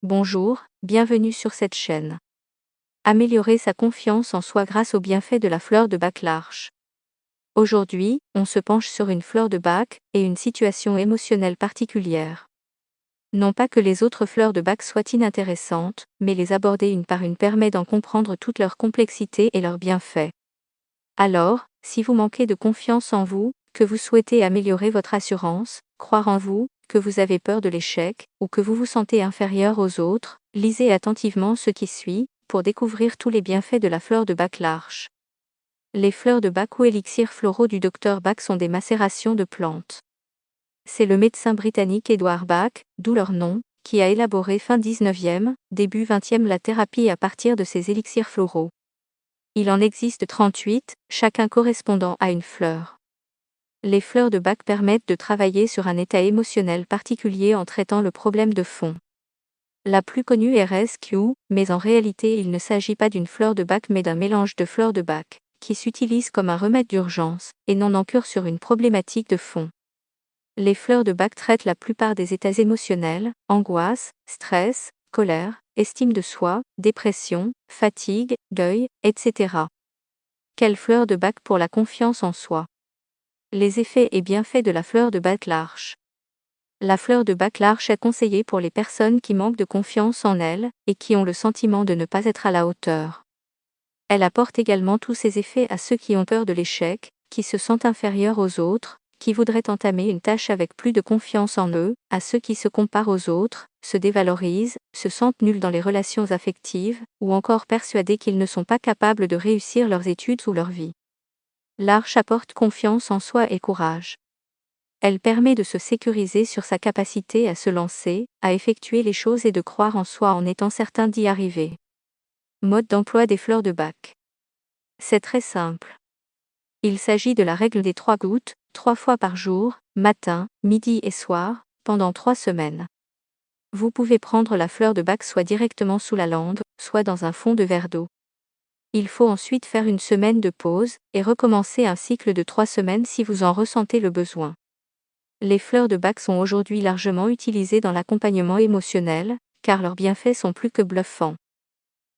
Bonjour, bienvenue sur cette chaîne. Améliorer sa confiance en soi grâce aux bienfaits de la fleur de Bach l'arche. Aujourd'hui, on se penche sur une fleur de Bach et une situation émotionnelle particulière. Non pas que les autres fleurs de Bach soient inintéressantes, mais les aborder une par une permet d'en comprendre toute leur complexité et leurs bienfaits. Alors, si vous manquez de confiance en vous, que vous souhaitez améliorer votre assurance, croire en vous, que vous avez peur de l'échec, ou que vous vous sentez inférieur aux autres, lisez attentivement ce qui suit, pour découvrir tous les bienfaits de la fleur de Bach l'arche. Les fleurs de Bach ou élixirs floraux du Dr Bach sont des macérations de plantes. C'est le médecin britannique Edward Bach, d'où leur nom, qui a élaboré fin 19e, début 20e la thérapie à partir de ces élixirs floraux. Il en existe 38, chacun correspondant à une fleur. Les fleurs de Bach permettent de travailler sur un état émotionnel particulier en traitant le problème de fond. La plus connue est Rescue, mais en réalité il ne s'agit pas d'une fleur de Bach mais d'un mélange de fleurs de Bach, qui s'utilise comme un remède d'urgence, et non en cure sur une problématique de fond. Les fleurs de Bach traitent la plupart des états émotionnels, angoisse, stress, colère, estime de soi, dépression, fatigue, deuil, etc. Quelle fleur de Bach pour la confiance en soi? Les effets et bienfaits de la fleur de Bach l'arche. La fleur de Bach l'arche est conseillée pour les personnes qui manquent de confiance en elles, et qui ont le sentiment de ne pas être à la hauteur. Elle apporte également tous ses effets à ceux qui ont peur de l'échec, qui se sentent inférieurs aux autres, qui voudraient entamer une tâche avec plus de confiance en eux, à ceux qui se comparent aux autres, se dévalorisent, se sentent nuls dans les relations affectives, ou encore persuadés qu'ils ne sont pas capables de réussir leurs études ou leur vie. L'arche apporte confiance en soi et courage. Elle permet de se sécuriser sur sa capacité à se lancer, à effectuer les choses et de croire en soi en étant certain d'y arriver. Mode d'emploi des fleurs de Bach. C'est très simple. Il s'agit de la règle des 3 gouttes, 3 fois par jour, matin, midi et soir, pendant 3 semaines. Vous pouvez prendre la fleur de Bach soit directement sous la langue, soit dans un fond de verre d'eau. Il faut ensuite faire une semaine de pause, et recommencer un cycle de 3 semaines si vous en ressentez le besoin. Les fleurs de Bach sont aujourd'hui largement utilisées dans l'accompagnement émotionnel, car leurs bienfaits sont plus que bluffants.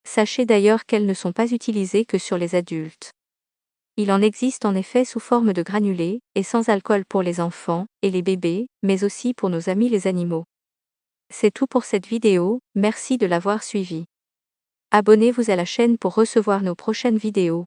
Sachez d'ailleurs qu'elles ne sont pas utilisées que sur les adultes. Il en existe en effet sous forme de granulés, et sans alcool pour les enfants, et les bébés, mais aussi pour nos amis les animaux. C'est tout pour cette vidéo, merci de l'avoir suivi. Abonnez-vous à la chaîne pour recevoir nos prochaines vidéos.